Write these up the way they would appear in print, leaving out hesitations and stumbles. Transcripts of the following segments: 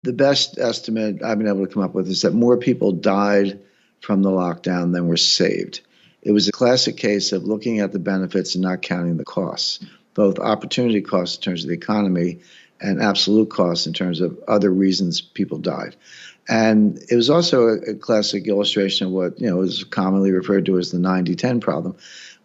The best estimate I've been able to come up with is that more people died from the lockdown than were saved. It was a classic case of looking at the benefits and not counting the costs, both opportunity costs in terms of the economy and absolute costs in terms of other reasons people died. And it was also a classic illustration of what is commonly referred to as the 90-10 problem.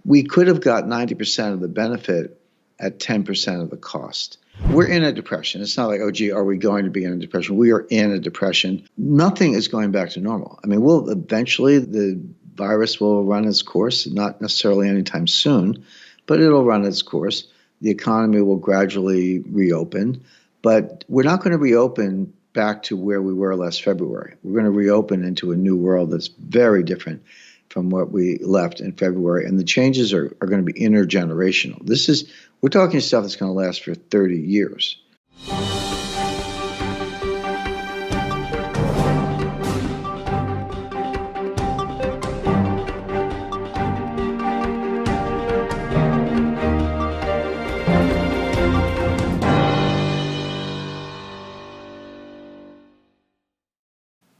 We could have got 90% of the benefit at 10% of the cost. We're in a depression. It's not like, oh, gee, are we going to be in a depression? We are in a depression. Nothing is going back to normal. I mean, the virus will run its course, not necessarily anytime soon, but it'll run its course. The economy will gradually reopen, but we're not going to reopen back to where we were last February. We're going to reopen into a new world that's very different from what we left in February. And the changes are going to be intergenerational. We're talking stuff that's going to last for 30 years.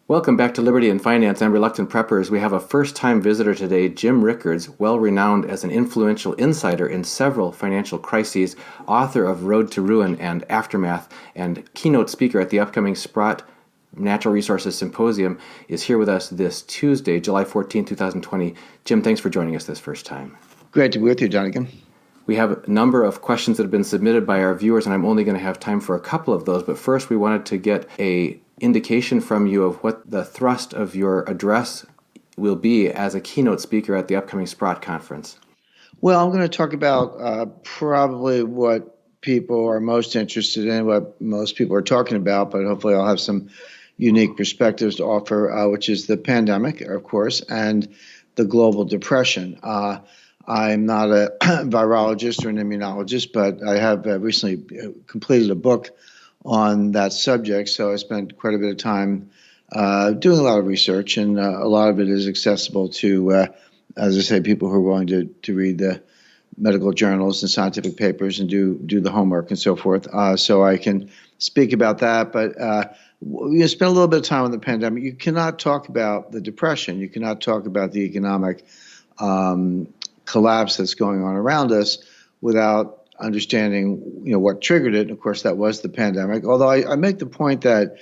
Welcome back to Liberty and Finance. I'm Reluctant Preppers. We have a first-time visitor today, Jim Rickards, well-renowned as an influential insider in several financial crises, author of Road to Ruin and Aftermath, and keynote speaker at the upcoming Sprott Natural Resources Symposium, is here with us this Tuesday, July 14, 2020. Jim, thanks for joining us this first time. Great to be with you, Jonathan. We have a number of questions that have been submitted by our viewers, and I'm only going to have time for a couple of those. But first, we wanted to get an indication from you of what the thrust of your address will be as a keynote speaker at the upcoming Sprott conference. Well, I'm going to talk about probably what people are most interested in, what most people are talking about, but hopefully I'll have some unique perspectives to offer, which is the pandemic, of course, and the global depression. I'm not a virologist or an immunologist, but I have recently completed a book on that subject, so I spent quite a bit of time doing a lot of research, and a lot of it is accessible to, as I say, people who are willing to read the medical journals and scientific papers and do the homework and so forth. So I can speak about that, but you spend a little bit of time on the pandemic. You cannot talk about the depression. You cannot talk about the economic collapse that's going on around us without understanding, what triggered it. And of course, that was the pandemic. Although I make the point that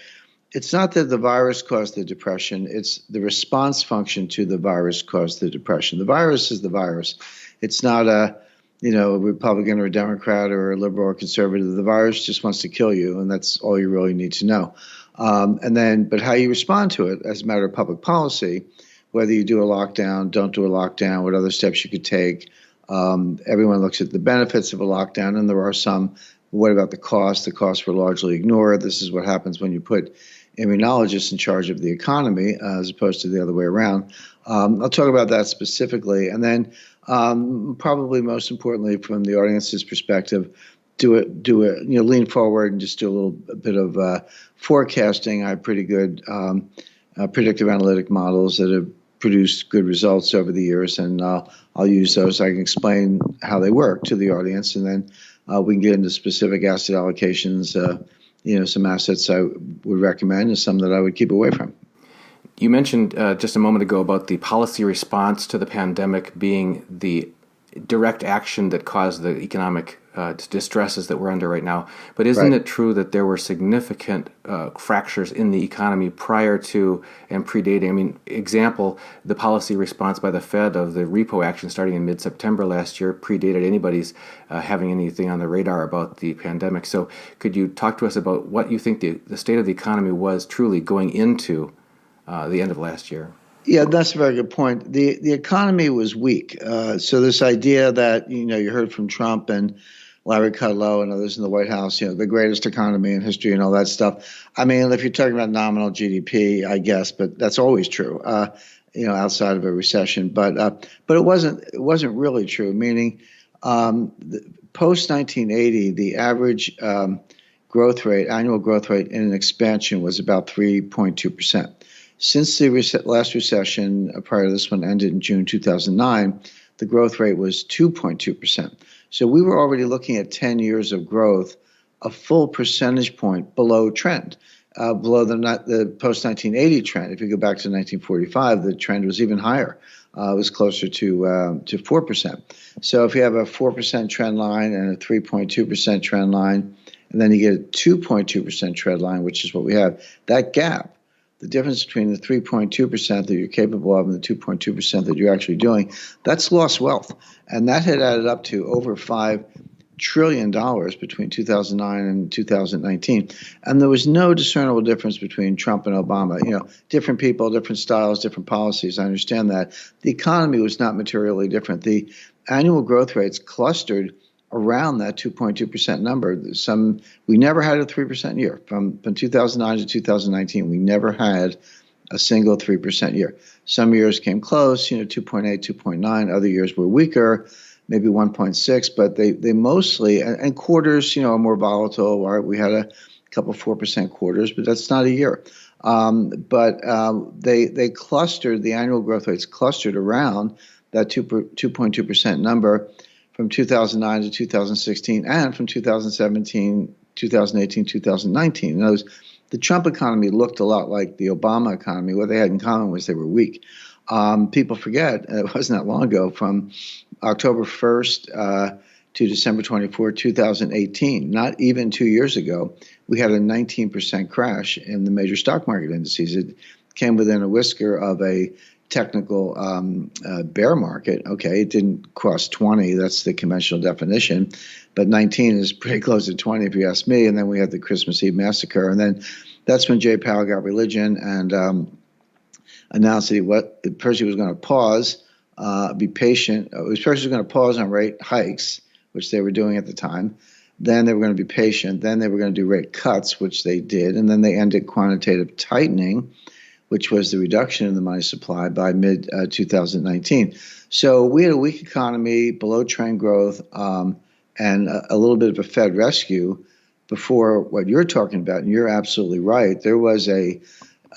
it's not that the virus caused the depression; it's the response function to the virus caused the depression. The virus is the virus. It's not a Republican or a Democrat or a liberal or conservative. The virus just wants to kill you, and that's all you really need to know. But how you respond to it as a matter of public policy, whether you do a lockdown, don't do a lockdown, what other steps you could take. Everyone looks at the benefits of a lockdown, and there are some. What about the cost? The costs were largely ignored. This is what happens when you put immunologists in charge of the economy as opposed to the other way around. I'll talk about that specifically. And then probably most importantly, from the audience's perspective, lean forward and just do a little bit of forecasting. I have pretty good predictive analytic models that have produced good results over the years, and I'll use those. I can explain how they work to the audience, and then we can get into specific asset allocations, some assets I would recommend and some that I would keep away from. You mentioned just a moment ago about the policy response to the pandemic being the direct action that caused the economic distresses that we're under right now. But isn't it true that there were significant fractures in the economy prior to and predating? I mean, example, the policy response by the Fed of the repo action starting in mid-September last year predated anybody's having anything on the radar about the pandemic. So could you talk to us about what you think the state of the economy was truly going into the end of last year? Yeah, that's a very good point. The economy was weak. So this idea that, you heard from Trump and Larry Kudlow and others in the White House, the greatest economy in history and all that stuff. I mean, if you're talking about nominal GDP, I guess, but that's always true, outside of a recession. But it wasn't really true, meaning post 1980, the average annual growth rate in an expansion was about 3.2%. Since the last recession, prior to this one, ended in June 2009, the growth rate was 2.2%. So we were already looking at 10 years of growth, a full percentage point below trend. below the post-1980 trend. If you go back to 1945, the trend was even higher. It was closer to 4%. So if you have a 4% trend line and a 3.2% trend line, and then you get a 2.2% trend line, which is what we have, that gap, the difference between the 3.2% that you're capable of and the 2.2% that you're actually doing, that's lost wealth. And that had added up to over $5 trillion between 2009 and 2019. And there was no discernible difference between Trump and Obama. Different people, different styles, different policies. I understand that. The economy was not materially different. The annual growth rates clustered around that 2.2% number. We never had a 3% year. From 2009 to 2019, we never had a single 3% year. Some years came close, 2.8, 2.9. Other years were weaker, maybe 1.6, but they mostly, and quarters, are more volatile. Right? We had a couple 4% quarters, but that's not a year. They clustered, the annual growth rates clustered around that 2.2% number from 2009 to 2016 and from 2017, 2018, 2019. In other words, the Trump economy looked a lot like the Obama economy. What they had in common was they were weak. People forget, it wasn't that long ago, from October 1st to December 24, 2018, not even 2 years ago, we had a 19% crash in the major stock market indices. It came within a whisker of a technical bear market. Okay, it didn't cross 20. That's the conventional definition. But 19 is pretty close to 20 if you ask me. And then we had the Christmas Eve massacre. And then that's when Jay Powell got religion and announced that first he was going to pause, be patient. First he was going to pause on rate hikes, which they were doing at the time. Then they were going to be patient. Then they were going to do rate cuts, which they did. And then they ended quantitative tightening, which was the reduction in the money supply by mid-2019. So we had a weak economy, below trend growth, and a little bit of a Fed rescue before what you're talking about, and you're absolutely right. There was a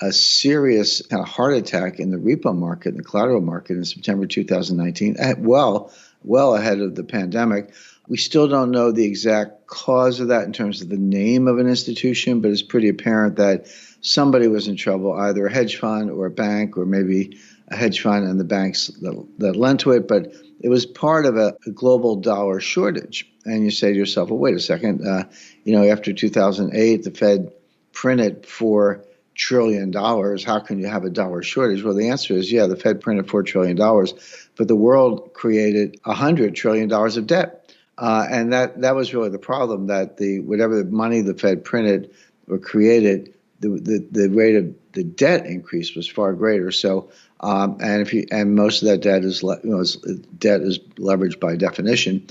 serious kind of heart attack in the repo market, in the collateral market in September 2019, well ahead of the pandemic. We still don't know the exact cause of that in terms of the name of an institution, but it's pretty apparent that somebody was in trouble, either a hedge fund or a bank, or maybe a hedge fund and the banks that lent to it. But it was part of a global dollar shortage. And you say to yourself, well, wait a second. After 2008, the Fed printed $4 trillion. How can you have a dollar shortage? Well, the answer is, the Fed printed $4 trillion, but the world created $100 trillion of debt. And that was really the problem, that whatever the money the Fed printed or created, the rate of the debt increase was far greater. So, and most of that debt is leveraged by definition,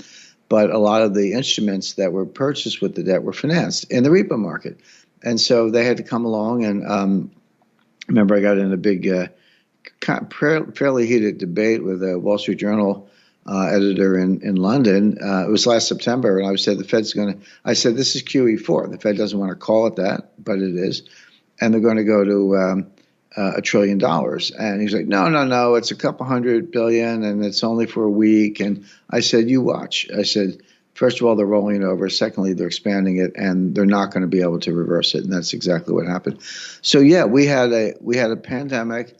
but a lot of the instruments that were purchased with the debt were financed in the repo market, and so they had to come along. And remember, I got in a big, fairly heated debate with a Wall Street Journal editor in London. It was last September, and I said I said this is QE4. The Fed doesn't want to call it that, but it is, and they're going to go to $1 trillion. And he's like, no, it's a couple $100 billion, and it's only for a week. And I said, you watch. I said, first of all, they're rolling it over. Secondly, they're expanding it, and they're not going to be able to reverse it. And that's exactly what happened. So we had a pandemic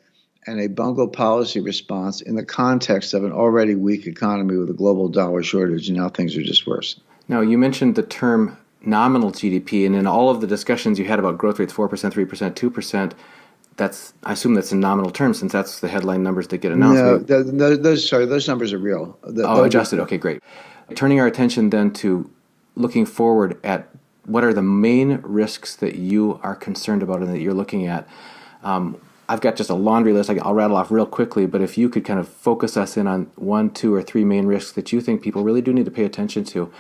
and a bungled policy response in the context of an already weak economy with a global dollar shortage, and now things are just worse. Now, you mentioned the term nominal GDP, and in all of the discussions you had about growth rates, 4%, 3%, 2%, I assume that's in nominal terms, since that's the headline numbers that get announced. No, those numbers are real. Adjusted. Okay, great. Turning our attention then to looking forward at what are the main risks that you are concerned about and that you're looking at. I've got just a laundry list. I'll rattle off real quickly, but if you could kind of focus us in on 1, 2, or 3 main risks that you think people really do need to pay attention to.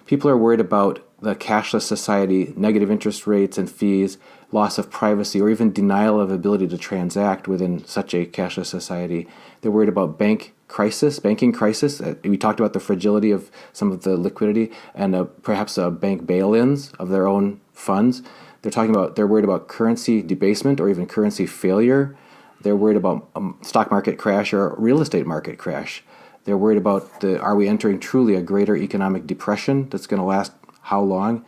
People are worried about the cashless society, negative interest rates and fees, loss of privacy, or even denial of ability to transact within such a cashless society. They're worried about banking crisis. We talked about the fragility of some of the liquidity and perhaps bank bail-ins of their own funds. They're worried about currency debasement or even currency failure. They're worried about stock market crash or real estate market crash. They're worried about are we entering truly a greater economic depression that's going to last how long?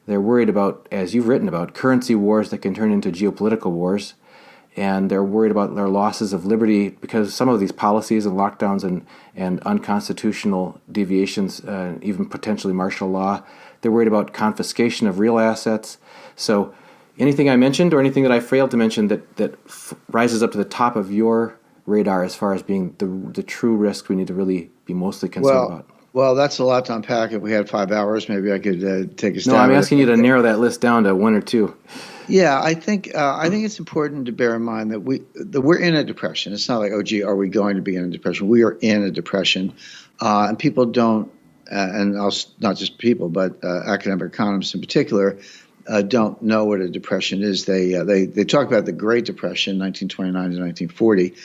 They're worried about, as you've written about, currency wars that can turn into geopolitical wars. And they're worried about their losses of liberty because some of these policies and lockdowns and unconstitutional deviations, even potentially martial law. They're worried about confiscation of real assets. So anything I mentioned or anything that I failed to mention that rises up to the top of your radar as far as being the true risk we need to really be mostly concerned about? Well, that's a lot to unpack. If we had 5 hours, maybe I could take a stab. No, I'm asking you to narrow that list down to one or two. Yeah, I think it's important to bear in mind that we're in a depression. It's not like, oh, gee, are we going to be in a depression? We are in a depression, and people don't, and not just people, but academic economists in particular, don't know what a depression is. They talk about the Great Depression, 1929 to 1940.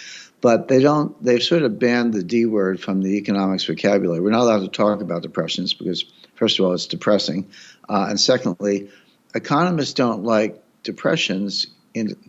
But they've sort of banned the D word from the economics vocabulary. We're not allowed to talk about depressions because, first of all, it's depressing. And secondly, economists don't like depressions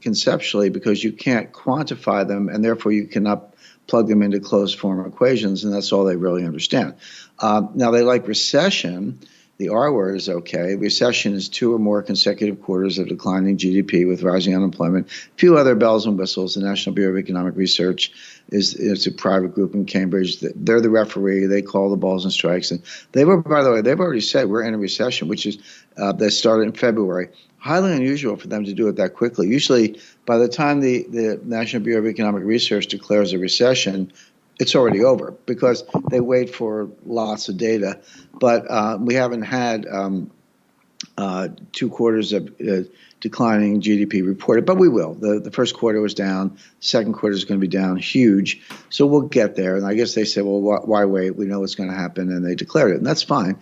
conceptually because you can't quantify them and therefore you cannot plug them into closed form equations, and that's all they really understand. Now, they like recession. The R word is okay. Recession is 2 or more consecutive quarters of declining GDP with rising unemployment. A few other bells and whistles. The National Bureau of Economic Research is a private group in Cambridge. They're the referee. They call the balls and strikes. And they've already said we're in a recession, which is that started in February. Highly unusual for them to do it that quickly. Usually, by the time the National Bureau of Economic Research declares a recession, it's already over because they wait for lots of data. But we haven't had 2 quarters of declining GDP reported, but we will. The first quarter was down. Second quarter is going to be down huge. So we'll get there. And I guess they said, well, why wait? We know what's going to happen. And they declared it. And that's fine.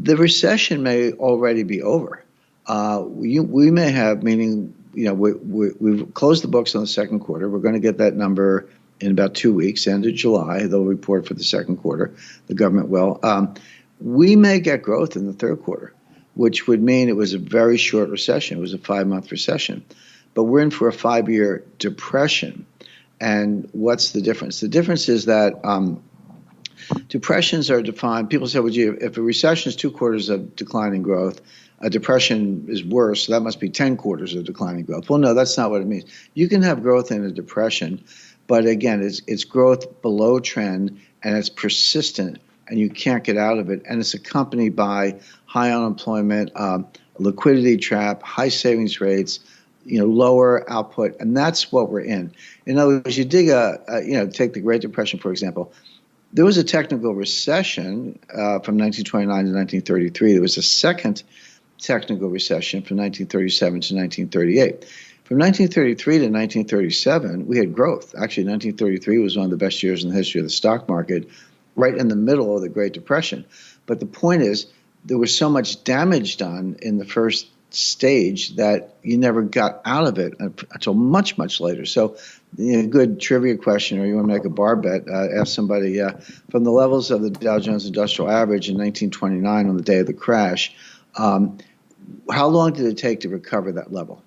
The recession may already be over. We may have, meaning, we've closed the books on the second quarter. We're going to get that number in about 2 weeks, end of July. They'll report for the second quarter. The government will. We may get growth in the third quarter, which would mean it was a very short recession. It was a 5-month recession. But we're in for a 5-year depression. And what's the difference? The difference is that depressions are defined. People say, well, gee, if a recession is 2 quarters of declining growth, a depression is worse, so that must be 10 quarters of declining growth. Well, no, that's not what it means. You can have growth in a depression, but again, it's growth below trend, and it's persistent, and you can't get out of it. And it's accompanied by high unemployment, liquidity trap, high savings rates, lower output, and that's what we're in. In other words, you dig take the Great Depression, for example. There was a technical recession from 1929 to 1933. There was a second technical recession from 1937 to 1938. From 1933 to 1937, we had growth. Actually, 1933 was one of the best years in the history of the stock market, right in the middle of the Great Depression. But the point is, there was so much damage done in the first stage that you never got out of it until much, much later. So, good trivia question, or you want to make a bar bet, ask somebody, from the levels of the Dow Jones Industrial Average in 1929 on the day of the crash, how long did it take to recover that level?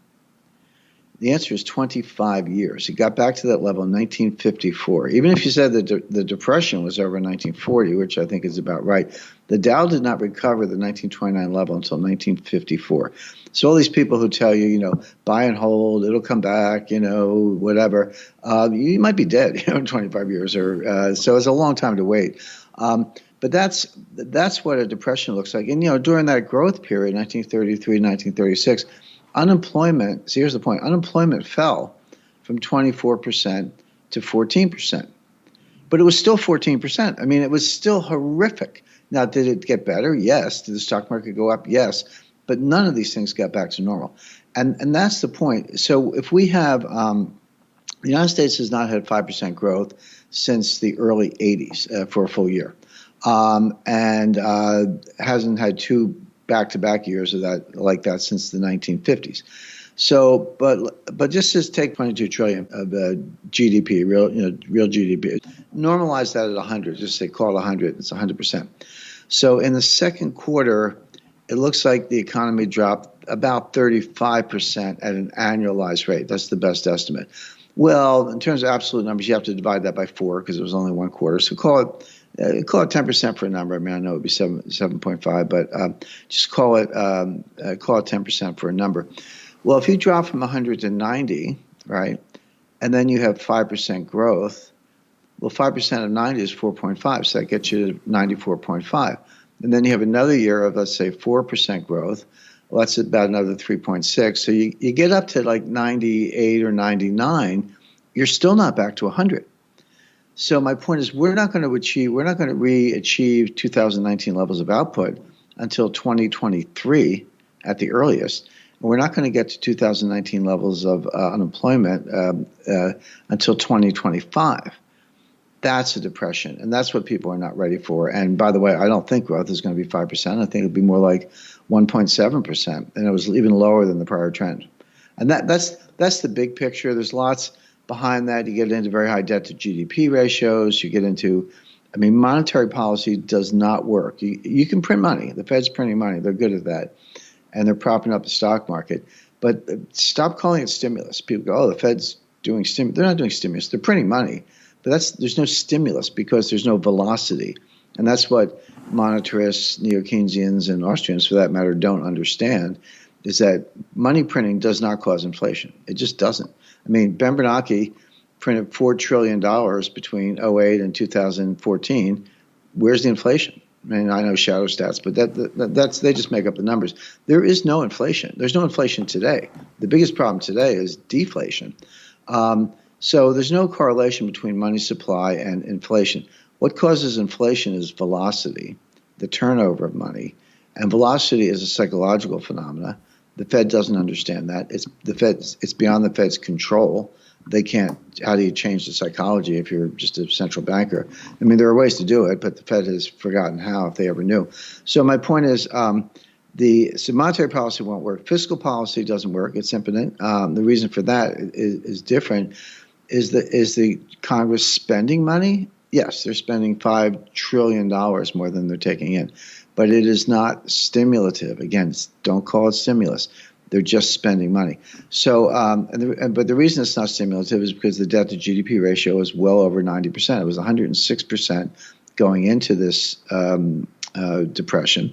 The answer is 25 years. It got back to that level in 1954. Even if you said that the Depression was over in 1940, which I think is about right, the Dow did not recover the 1929 level until 1954. So all these people who tell you, buy and hold, it'll come back, whatever, you might be dead, in 25 years. So it's a long time to wait. But that's what a depression looks like. And, during that growth period, 1933, 1936, unemployment, see, here's the point, unemployment fell from 24% to 14%. But it was still 14%. I mean, it was still horrific. Now, did it get better? Yes. Did the stock market go up? Yes. But none of these things got back to normal. And that's the point. So if we have, the United States has not had 5% growth since the early 80s for a full year. And hasn't had 2 back-to-back years of that like that since the 1950s. So, but just as take 22 trillion of GDP, real GDP, normalize that at 100. Just say call it 100. It's 100%. So in the second quarter, it looks like the economy dropped about 35% at an annualized rate. That's the best estimate. Well, in terms of absolute numbers, you have to divide that by 4 because it was only 1 quarter. So call it call it 10% for a number. I mean, I know it would be 7.5, but just call it 10% for a number. Well, if you drop from 100 to 90, right, and then you have 5% growth, well, 5% of 90 is 4.5, so that gets you to 94.5. And then you have another year of, let's say, 4% growth. Well, that's about another 3.6. So you get up to like 98 or 99, you're still not back to 100. So my point is we're not going to re-achieve 2019 levels of output until 2023 at the earliest. And we're not going to get to 2019 levels of unemployment until 2025. That's a depression, and that's what people are not ready for. And by the way, I don't think growth is going to be 5%. I think it'll be more like 1.7%, and it was even lower than the prior trend. And that's the big picture. There's lots behind that. You get into very high debt to GDP ratios. You get into, I mean, monetary policy does not work. You can print money. The Fed's printing money. They're good at that, and they're propping up the stock market. But stop calling it stimulus. People go, oh, the Fed's doing stimulus. They're not doing stimulus. They're printing money. But there's no stimulus because there's no velocity. And that's what monetarists, neo-Keynesians, and Austrians, for that matter, don't understand, is that money printing does not cause inflation. It just doesn't. I mean, Ben Bernanke printed $4 trillion between 2008 and 2014. Where's the inflation? I mean, I know shadow stats, but that's they just make up the numbers. There is no inflation. There's no inflation today. The biggest problem today is deflation. So there's no correlation between money supply and inflation. What causes inflation is velocity, the turnover of money. And velocity is a psychological phenomena. The Fed doesn't understand that. It's beyond the Fed's control. They can't. How do you change the psychology if you're just a central banker? I mean, there are ways to do it, but the Fed has forgotten how, if they ever knew. So my point is, so monetary policy won't work. Fiscal policy doesn't work. It's impotent. The reason for that is different. Is the Congress spending money? Yes, they're spending $5 trillion more than they're taking in. But it is not stimulative. Again, don't call it stimulus. They're just spending money. So, but the reason it's not stimulative is because the debt to GDP ratio is well over 90%. It was 106% going into this depression.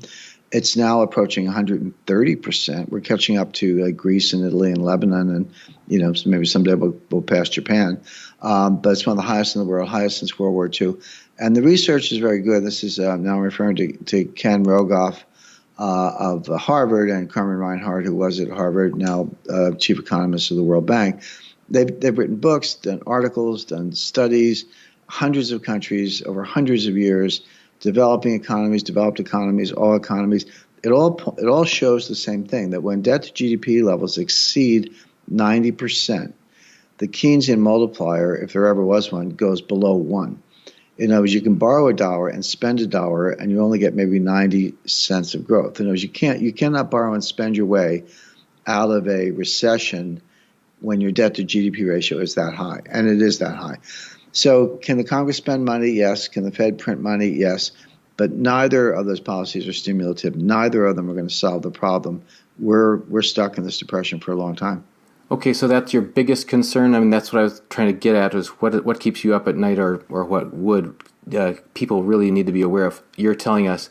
It's now approaching 130%. We're catching up to Greece and Italy and Lebanon, and so maybe someday we'll pass Japan. But it's one of the highest in the world, highest since World War II. And the research is very good. This is now I'm referring to Ken Rogoff of Harvard and Carmen Reinhart, who was at Harvard, now chief economist of the World Bank. They've written books, done articles, done studies, hundreds of countries over hundreds of years. Developing economies, developed economies, all economies, it all shows the same thing, that when debt to GDP levels exceed 90%, the Keynesian multiplier, if there ever was one, goes below 1. In other words, you can borrow $1 and spend $1, and you only get maybe 90 cents of growth. In other words, you cannot borrow and spend your way out of a recession when your debt to GDP ratio is that high, and it is that high. So can the Congress spend money? Yes. Can the Fed print money? Yes. But neither of those policies are stimulative. Neither of them are going to solve the problem. We're stuck in this depression for a long time. Okay, so that's your biggest concern. I mean, that's what I was trying to get at, is what keeps you up at night, or what would people really need to be aware of. You're telling us,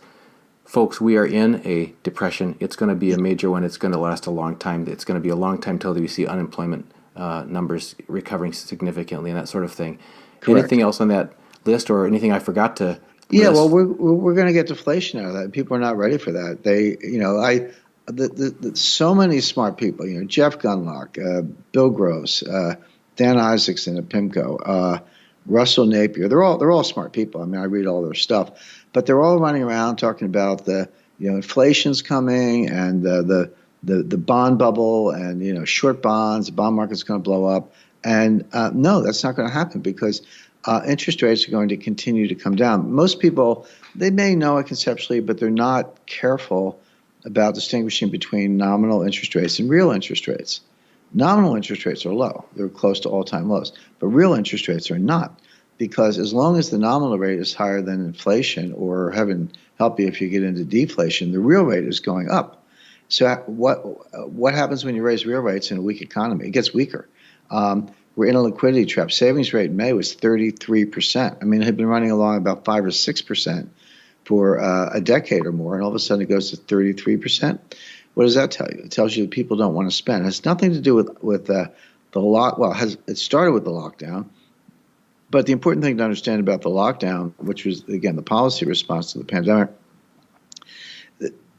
folks, we are in a depression. It's going to be a major one. It's going to last a long time. It's going to be a long time till we see unemployment numbers recovering significantly and that sort of thing. Correct. Anything else on that list, or anything I forgot to list? Yeah, well, we're going to get deflation out of that. People are not ready for that. So many smart people. Jeff Gundlach, Bill Gross, Dan Isaacson at PIMCO, Russell Napier. They're all smart people. I mean, I read all their stuff, but they're all running around talking about the inflation's coming and the bond bubble and short bonds. The bond market's going to blow up. And no, that's not going to happen because interest rates are going to continue to come down. Most people, they may know it conceptually, but they're not careful about distinguishing between nominal interest rates and real interest rates. Nominal interest rates are low. They're close to all-time lows. But real interest rates are not, because as long as the nominal rate is higher than inflation, or heaven help you if you get into deflation, the real rate is going up. So what happens when you raise real rates in a weak economy? It gets weaker. We're in a liquidity trap. Savings rate in May was 33%. I mean, it had been running along about 5 or 6% for a decade or more, and all of a sudden it goes to 33%. What does that tell you? It tells you that people don't want to spend. It has nothing to do with the lock. Well, it started with the lockdown, but the important thing to understand about the lockdown, which was, again, the policy response to the pandemic,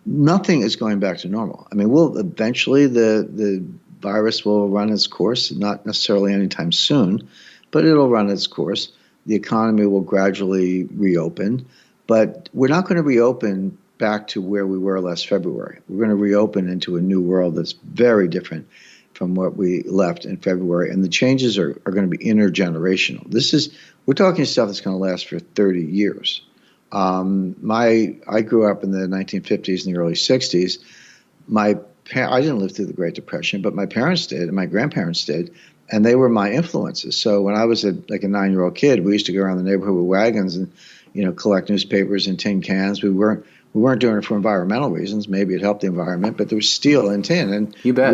nothing is going back to normal. I mean, eventually the virus will run its course, not necessarily anytime soon, but it'll run its course. The economy will gradually reopen, but we're not going to reopen back to where we were last February. We're going to reopen into a new world that's very different from what we left in February, and the changes are going to be intergenerational. We're talking stuff that's going to last for 30 years. I grew up in the 1950s and the early 60s. I didn't live through the Great Depression, but my parents did, and my grandparents did, and they were my influences. So when I was a 9-year-old kid, we used to go around the neighborhood with wagons and collect newspapers and tin cans. We weren't doing it for environmental reasons. Maybe it helped the environment, but there was steel and tin, and you bet.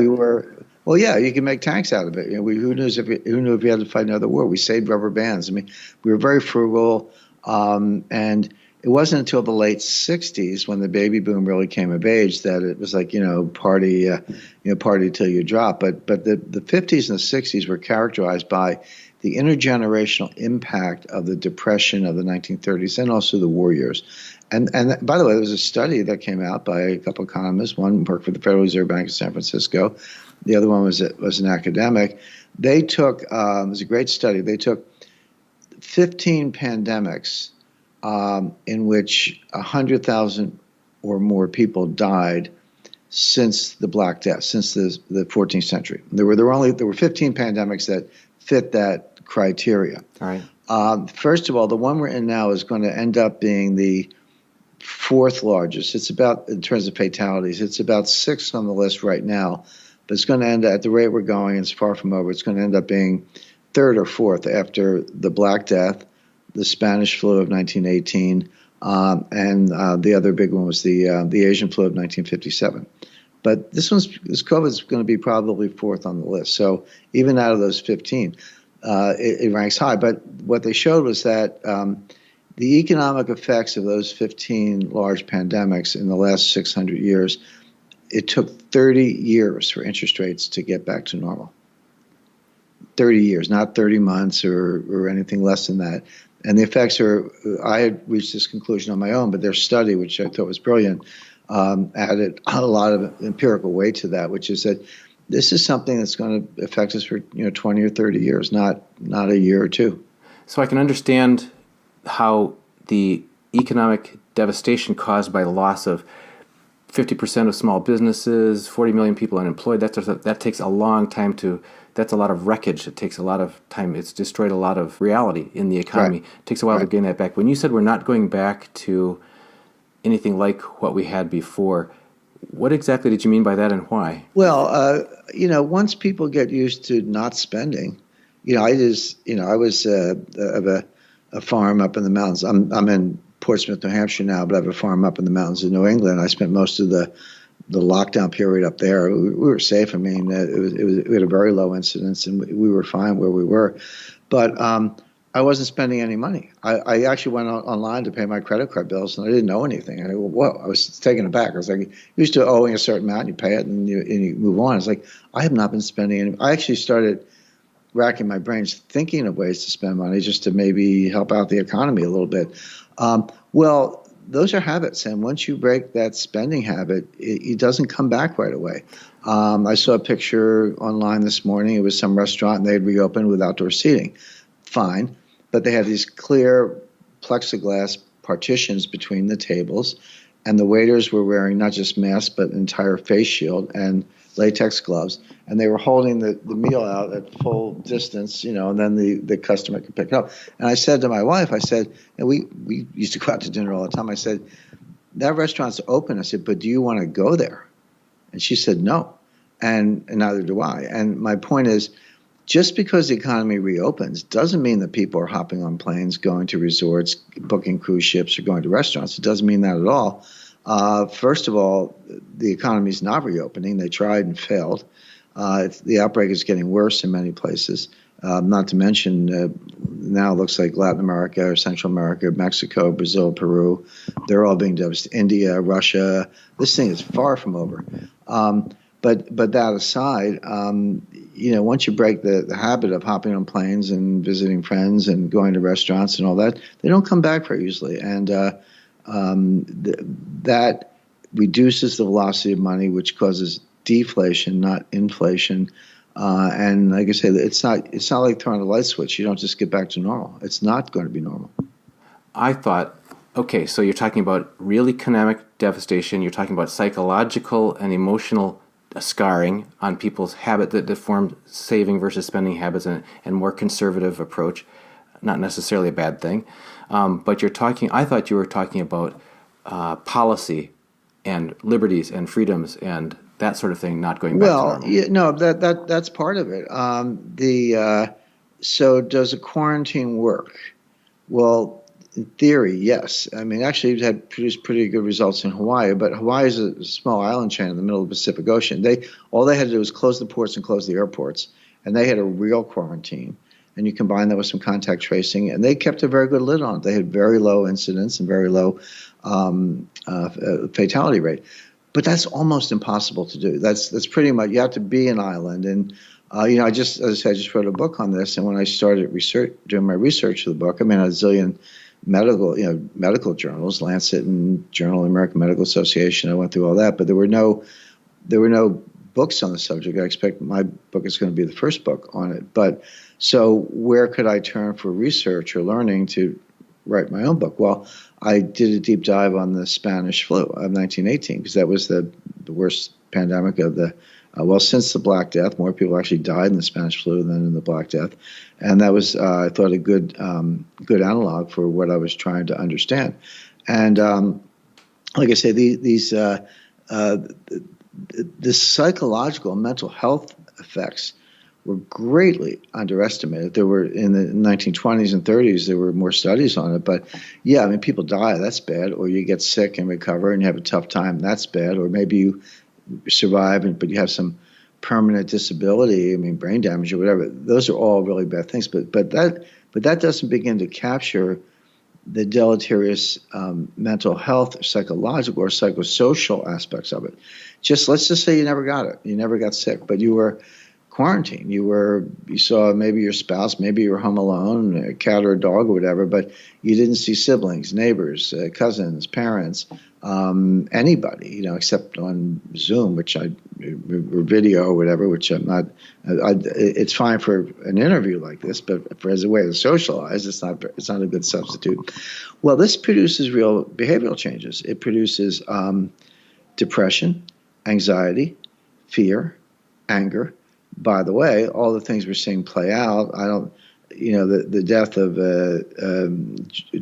Well, yeah, you can make tanks out of it. Who knew if we had to fight another war? We saved rubber bands. I mean, we were very frugal, and it wasn't until the late 60s when the baby boom really came of age that it was like, party till you drop. But the 50s and the 60s were characterized by the intergenerational impact of the Depression of the 1930s and also the war years. And by the way, there was a study that came out by a couple of economists. One worked for the Federal Reserve Bank of San Francisco. The other one was an academic. They took, it was a great study, they took 15 pandemics in which 100,000 or more people died since the Black Death, since the 14th century. There were 15 pandemics that fit that criteria. All right. First of all, the one we're in now is going to end up being the fourth largest. It's about, in terms of fatalities, it's about 6th on the list right now, but it's going to end, at the rate we're going, it's far from over, it's going to end up being 3rd or 4th after the Black Death, the Spanish flu of 1918, and the other big one was the Asian flu of 1957. But this COVID is going to be probably 4th on the list. So even out of those 15, it ranks high. But what they showed was that the economic effects of those 15 large pandemics in the last 600 years, it took 30 years for interest rates to get back to normal. 30 years, not 30 months or anything less than that. And the effects I had reached this conclusion on my own, but their study, which I thought was brilliant, added a lot of empirical weight to that, which is that this is something that's going to affect us for 20 or 30 years, not a year or two. So I can understand how the economic devastation caused by the loss of 50% of small businesses, 40 million people unemployed, that takes a long time that's a lot of wreckage. It takes a lot of time. It's destroyed a lot of reality in the economy. Right. It takes a while to gain that back. When you said we're not going back to anything like what we had before, what exactly did you mean by that and why? Well, once people get used to not spending, I was of a farm up in the mountains. I'm in Portsmouth, New Hampshire now, but I have a farm up in the mountains in New England. I spent most of the lockdown period up there. We were safe. I mean, we had a very low incidence, and we were fine where we were. But I wasn't spending any money. I actually went online to pay my credit card bills, and I didn't know anything. I was taken aback. I was like, used to owing a certain amount, you pay it, and you move on. It's like, I have not been spending any. I actually started racking my brains thinking of ways to spend money just to maybe help out the economy a little bit. Well, those are habits, and once you break that spending habit, it doesn't come back right away. I saw a picture online this morning. It was some restaurant, and they had reopened with outdoor seating. Fine, but they had these clear plexiglass partitions between the tables, and the waiters were wearing not just masks, but an entire face shield and latex gloves, and they were holding the meal out at full distance, and then the customer could pick it up. And I said to my wife, and we used to go out to dinner all the time, I said, that restaurant's open. I said, but do you want to go there? And she said, no, and neither do I. And my point is, just because the economy reopens doesn't mean that people are hopping on planes, going to resorts, booking cruise ships, or going to restaurants. It doesn't mean that at all. First of all, the economy is not reopening. They tried and failed. The outbreak is getting worse in many places. Not to mention, now it looks like Latin America or Central America, Mexico, Brazil, Peru, they're all being devastated. India, Russia, this thing is far from over. But that aside, once you break the habit of hopping on planes and visiting friends and going to restaurants and all that, they don't come back very easily. And that reduces the velocity of money, which causes deflation, not inflation. And like I say, it's not like throwing a light switch. You don't just get back to normal. It's not going to be normal. I thought, okay, so you're talking about real economic devastation. You're talking about psychological and emotional scarring on people's habit that form saving versus spending habits and more conservative approach. Not necessarily a bad thing. But I thought you were talking about policy and liberties and freedoms and that sort of thing not going back to normal. Yeah, no, that's part of it. So does a quarantine work? Well, in theory, yes. I mean, actually, it had produced pretty good results in Hawaii, but Hawaii is a small island chain in the middle of the Pacific Ocean. All they had to do was close the ports and close the airports, and they had a real quarantine. And you combine that with some contact tracing, and they kept a very good lid on it. They had very low incidence and very low fatality rate. But that's almost impossible to do. That's pretty much, you have to be an island. And as I said, I just wrote a book on this. And when I started doing my research for the book, I mean, a zillion medical journals, Lancet and Journal of the American Medical Association. I went through all that, but there were no books on the subject. I expect my book is going to be the first book on it. But so where could I turn for research or learning to write my own book? Well, I did a deep dive on the Spanish flu of 1918 because that was the worst pandemic of since the Black Death. More people actually died in the Spanish flu than in the Black Death. And that was, I thought, a good analog for what I was trying to understand. And like I say, the psychological and mental health effects were greatly underestimated. There were, in the 1920s and 30s, there were more studies on it. But yeah, I mean, people die, that's bad. Or you get sick and recover and you have a tough time, that's bad. Or maybe you survive, but you have some permanent disability, I mean, brain damage or whatever. Those are all really bad things. But that doesn't begin to capture the deleterious mental health, or psychological or psychosocial aspects of it. Let's just say you never got it. You never got sick, but you were quarantined. You saw maybe your spouse, maybe you were home alone, a cat or a dog or whatever, but you didn't see siblings, neighbors, cousins, parents, anybody, except on Zoom, or video or whatever, which I'm not. It's fine for an interview like this, but as a way to socialize, it's not a good substitute. Well, this produces real behavioral changes. It produces depression, anxiety, fear, anger. By the way, all the things we're seeing play out, the death of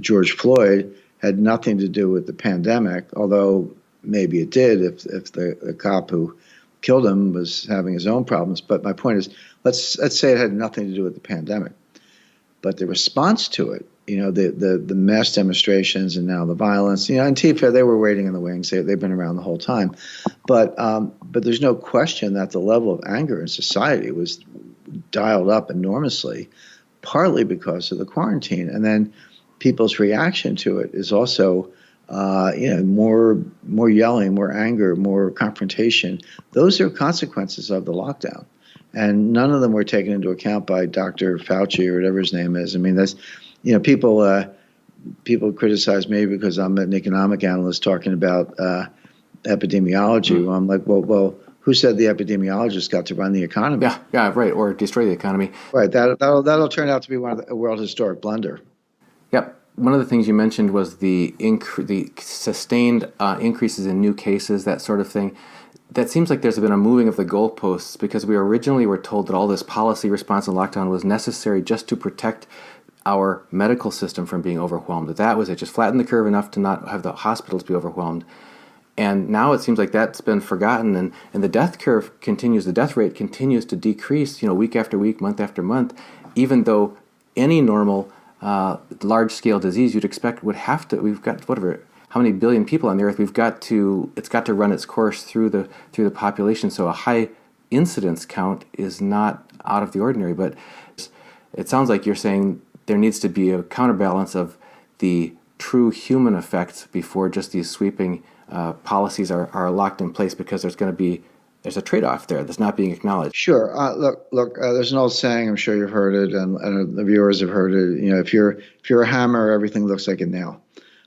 George Floyd had nothing to do with the pandemic, although maybe it did if the cop who killed him was having his own problems. But my point is, let's say it had nothing to do with the pandemic. But the response to it, the mass demonstrations and now the violence, Antifa, they were waiting in the wings. They've been around the whole time. But there's no question that the level of anger in society was dialed up enormously, partly because of the quarantine. And then people's reaction to it is also, more yelling, more anger, more confrontation. Those are consequences of the lockdown. And none of them were taken into account by Dr. Fauci or whatever his name is. I mean, that's, people criticize me because I'm an economic analyst talking about epidemiology. Mm-hmm. Well, I'm like, well, who said the epidemiologist got to run the economy? Yeah, right, or destroy the economy. Right, that'll turn out to be a world historic blunder. Yep. One of the things you mentioned was the sustained increases in new cases, that sort of thing. That seems like there's been a moving of the goalposts because we originally were told that all this policy response and lockdown was necessary just to protect our medical system from being overwhelmed. That was it, just flatten the curve enough to not have the hospitals be overwhelmed. And now it seems like that's been forgotten, and the death curve continues, the death rate continues to decrease, week after week, month after month, even though any normal large-scale disease you'd expect would have to, we've got how many billion people on the earth, it's got to run its course through the population. So a high incidence count is not out of the ordinary. But it sounds like you're saying there needs to be a counterbalance of the true human effects before just these sweeping policies are locked in place, because there's a trade-off there that's not being acknowledged. Sure. Look. There's an old saying. I'm sure you've heard it, and the viewers have heard it. If you're a hammer, everything looks like a nail.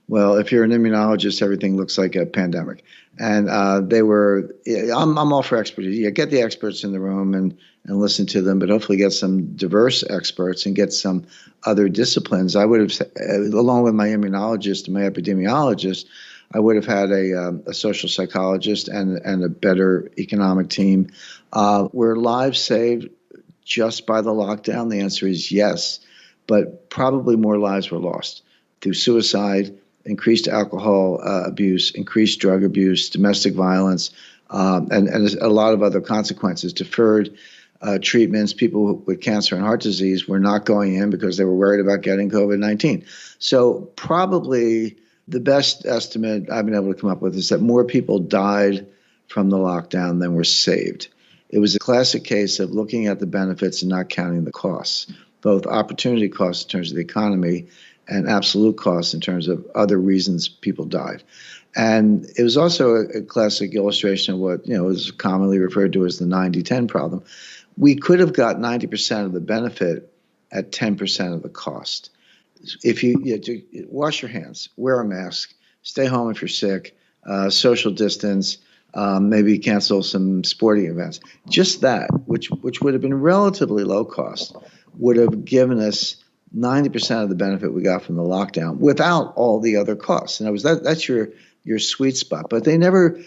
Well, if you're an immunologist, everything looks like a pandemic. And I'm all for expertise. Yeah, get the experts in the room and listen to them, but hopefully get some diverse experts and get some other disciplines. I would have, along with my immunologist and my epidemiologist, I would have had a social psychologist and a better economic team. Were lives saved just by the lockdown? The answer is yes, but probably more lives were lost through suicide, increased alcohol abuse, increased drug abuse, domestic violence, and a lot of other consequences. Deferred treatments. People with cancer and heart disease were not going in because they were worried about getting COVID-19. So probably the best estimate I've been able to come up with is that more people died from the lockdown than were saved. It was a classic case of looking at the benefits and not counting the costs, both opportunity costs in terms of the economy and absolute costs in terms of other reasons people died. And it was also a classic illustration of what is commonly referred to as the 90-10 problem. We could have got 90% of the benefit at 10% of the cost. If you wash your hands, wear a mask, stay home if you're sick, social distance, maybe cancel some sporting events. Just that, which would have been relatively low cost, would have given us 90% of the benefit we got from the lockdown without all the other costs. And that's your sweet spot. But they never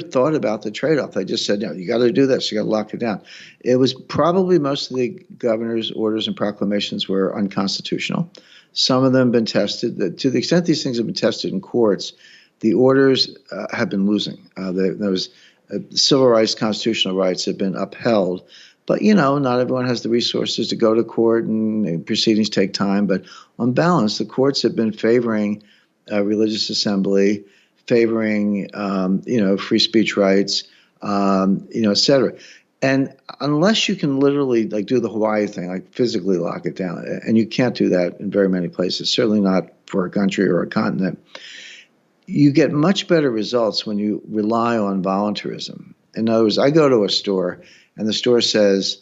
thought about the trade-off. They just said, you got to do this. You got to lock it down. It was probably most of the governor's orders and proclamations were unconstitutional. Some of them have been tested. To the extent these things have been tested in courts, the orders have been losing. Those civil rights, constitutional rights have been upheld. But, not everyone has the resources to go to court, and proceedings take time. But on balance, the courts have been favoring religious assembly, favoring, free speech rights, et cetera. And unless you can literally do the Hawaii thing, physically lock it down, and you can't do that in very many places, certainly not for a country or a continent, you get much better results when you rely on voluntarism. In other words, I go to a store and the store says,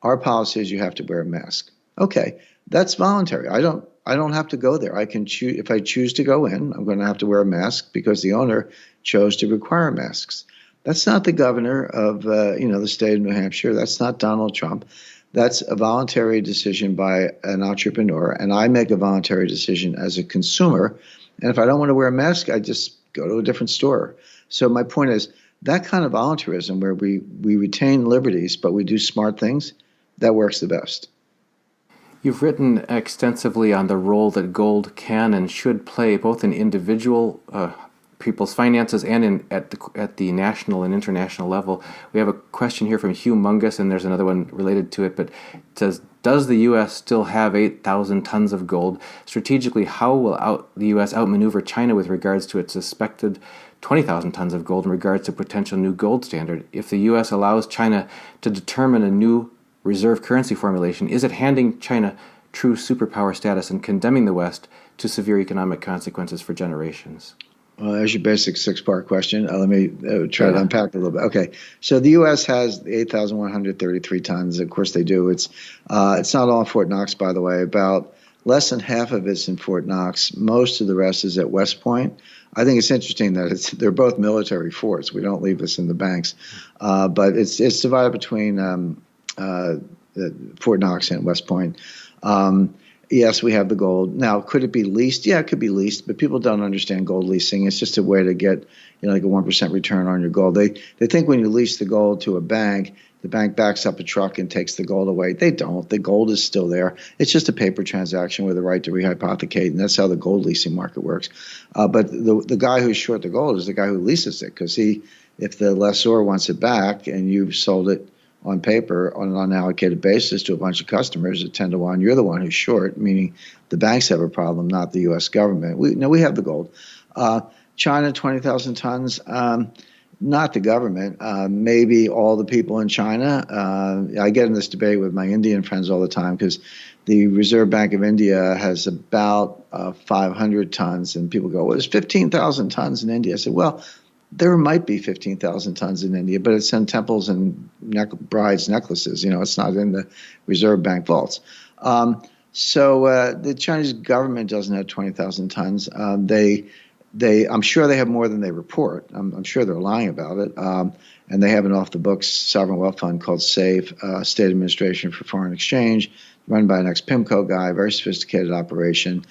our policy is you have to wear a mask. Okay, that's voluntary. I don't have to go there. I can choose. If I choose to go in, I'm going to have to wear a mask because the owner chose to require masks. That's not the governor of the state of New Hampshire. That's not Donald Trump. That's a voluntary decision by an entrepreneur, and I make a voluntary decision as a consumer. And if I don't want to wear a mask, I just go to a different store. So my point is that kind of voluntarism where we retain liberties, but we do smart things, that works the best. You've written extensively on the role that gold can and should play both in individual people's finances and at the national and international level. We have a question here from Hugh Mungus, and there's another one related to it, but it says, does the U.S. still have 8,000 tons of gold? Strategically, how will the U.S. outmaneuver China with regards to its suspected 20,000 tons of gold in regards to potential new gold standard? If the U.S. allows China to determine a new reserve currency formulation, is it handing China true superpower status and condemning the West to severe economic consequences for generations? Well, there's your basic six-part question. Let me try to unpack it a little bit. Okay, so the U.S. has 8,133 tons. Of course they do. It's not all in Fort Knox, by the way. About less than half of it's in Fort Knox. Most of the rest is at West Point. I think it's interesting that they're both military forts. We don't leave this in the banks. But it's divided between Fort Knox and West Point. Yes, we have the gold. Now, could it be leased? Yeah, it could be leased, but people don't understand gold leasing. It's just a way to get, like a 1% return on your gold. They think when you lease the gold to a bank, the bank backs up a truck and takes the gold away. They don't. The gold is still there. It's just a paper transaction with a right to rehypothecate, and that's how the gold leasing market works. But the guy who's short the gold is the guy who leases it, because if the lessor wants it back and you've sold it on paper on an unallocated basis to a bunch of customers at 10 to 1, you're the one who's short, meaning the banks have a problem, not the U.S. government. We have the gold. China, 20,000 tons. Not the government. Maybe all the people in China. I get in this debate with my Indian friends all the time because the Reserve Bank of India has about 500 tons, and people go, well, there's 15,000 tons in India. I said, well, there might be 15,000 tons in India, but it's in temples and brides' necklaces. It's not in the Reserve Bank vaults. So the Chinese government doesn't have 20,000 tons. I'm sure they have more than they report. I'm sure they're lying about it. And they have an off-the-books sovereign wealth fund called SAFE, State Administration for Foreign Exchange, run by an ex-PIMCO guy, very sophisticated operation.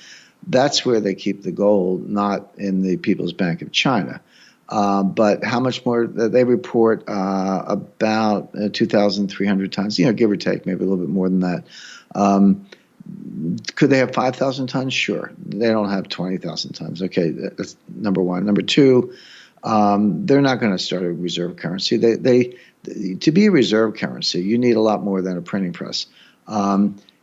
That's where they keep the gold, not in the People's Bank of China. But how much more? They report about 2,300 tons, give or take, maybe a little bit more than that. Could they have 5,000 tons? Sure. They don't have 20,000 tons. Okay, that's number one. Number two, they're not going to start a reserve currency. To be a reserve currency, you need a lot more than a printing press.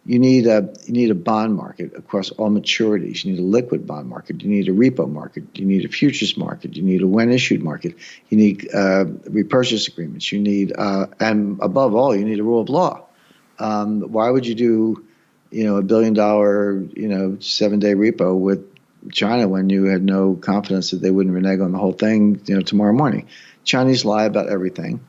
You need a bond market across all maturities. You need a liquid bond market. You need a repo market. You need a futures market. You need a when issued market. You need repurchase agreements. You need, and above all, you need a rule of law. Why would you do $1 billion, 7-day repo with China when you had no confidence that they wouldn't renege on the whole thing, tomorrow morning? Chinese lie about everything.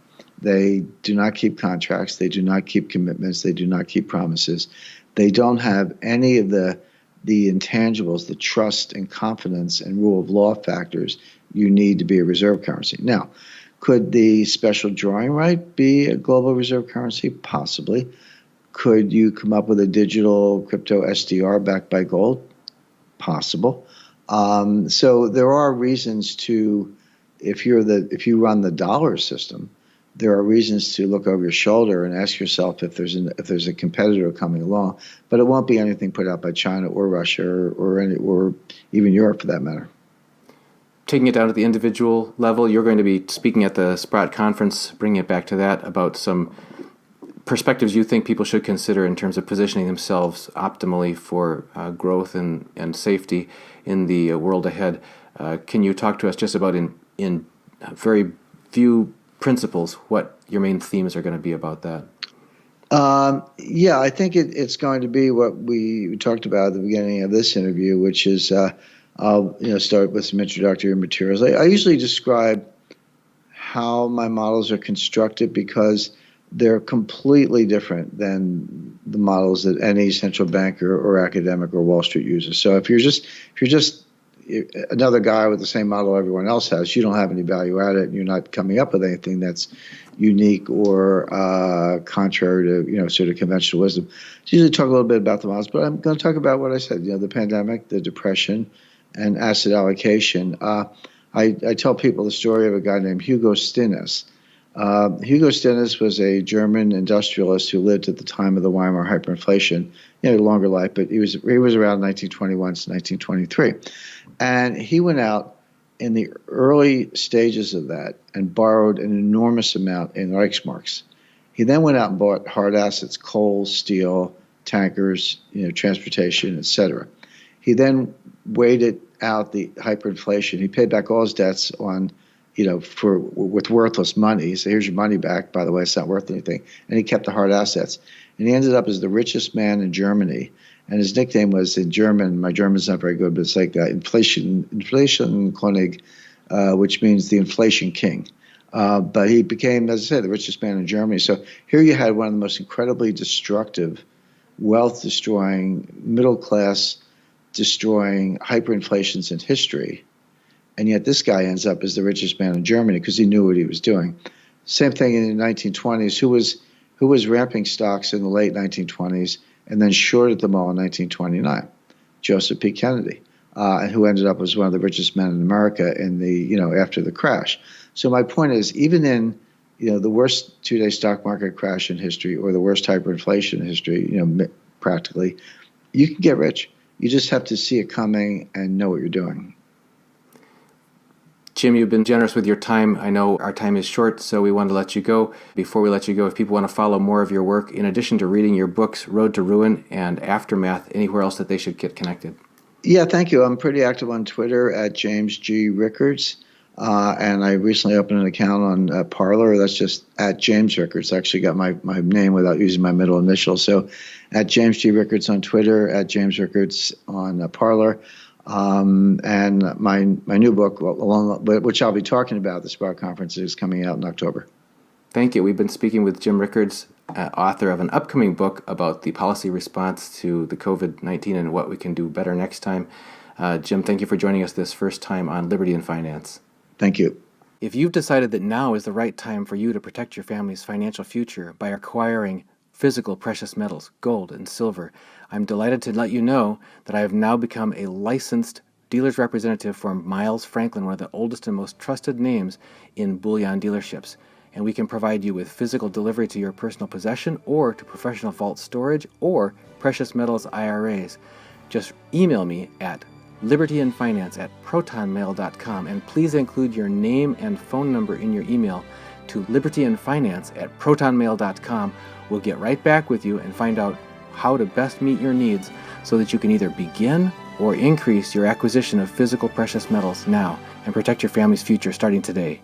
They do not keep contracts. They do not keep commitments. They do not keep promises. They don't have any of the intangibles, the trust and confidence and rule of law factors you need to be a reserve currency. Now, could the special drawing right be a global reserve currency? Possibly. Could you come up with a digital crypto SDR backed by gold? Possible. So there are reasons to, if you run the dollar system, there are reasons to look over your shoulder and ask yourself if there's a competitor coming along. But it won't be anything put out by China or Russia or even Europe for that matter. Taking it down to the individual level, you're going to be speaking at the Sprott conference, bringing it back to that, about some perspectives you think people should consider in terms of positioning themselves optimally for growth and safety in the world ahead. Can you talk to us just about in very few principles what your main themes are going to be about that? Yeah, I think it's going to be what we talked about at the beginning of this interview, which is I'll start with some introductory materials. I usually describe how my models are constructed because they're completely different than the models that any central banker or academic or Wall Street uses. So if you're just another guy with the same model everyone else has, you don't have any value added, and you're not coming up with anything that's unique or contrary to sort of conventional wisdom. So usually talk a little bit about the models, but I'm going to talk about what I said. The pandemic, the depression, and asset allocation. I tell people the story of a guy named Hugo Stinnes. Hugo Stinnes was a German industrialist who lived at the time of the Weimar hyperinflation. He had a longer life, but he was around 1921 to 1923. And he went out in the early stages of that and borrowed an enormous amount in Reichsmarks. He then went out and bought hard assets, coal, steel, tankers, transportation, etc. He then waited out the hyperinflation. He paid back all his debts on with worthless money. He said, here's your money back. By the way, it's not worth anything. And he kept the hard assets. And he ended up as the richest man in Germany. And his nickname was in German, my German's not very good, but it's like Inflationkönig, which means the inflation king. But he became, as I said, the richest man in Germany. So here you had one of the most incredibly destructive, wealth-destroying, middle-class destroying hyperinflations in history. And yet this guy ends up as the richest man in Germany because he knew what he was doing. Same thing in the 1920s. Who was ramping stocks in the late 1920s and then shorted them all in 1929? Joseph P. Kennedy, who ended up as one of the richest men in America after the crash. So my point is, even in the worst two-day stock market crash in history or the worst hyperinflation in history, practically, you can get rich. You just have to see it coming and know what you're doing. Jim, you've been generous with your time. I know our time is short, so we want to let you go. Before we let you go, if people want to follow more of your work, in addition to reading your books, Road to Ruin and Aftermath, anywhere else that they should get connected? Yeah, thank you. I'm pretty active on Twitter at James G. Rickards. And I recently opened an account on Parler. That's just at James Rickards. I actually got my name without using my middle initial. So at James G. Rickards on Twitter, at James Rickards on Parler. And my new book, which I'll be talking about at the Sprott conference, is coming out in October. Thank you. We've been speaking with Jim Rickards, author of an upcoming book about the policy response to the COVID-19 and what we can do better next time. Jim, thank you for joining us this first time on Liberty and Finance. Thank you. If you've decided that now is the right time for you to protect your family's financial future by acquiring physical precious metals, gold and silver, I'm delighted to let you know that I have now become a licensed dealer's representative for Miles Franklin, one of the oldest and most trusted names in bullion dealerships. And we can provide you with physical delivery to your personal possession or to professional vault storage or precious metals IRAs. Just email me at libertyandfinance@protonmail.com, and please include your name and phone number in your email to libertyandfinance@protonmail.com. We'll get right back with you and find out how to best meet your needs so that you can either begin or increase your acquisition of physical precious metals now and protect your family's future starting today.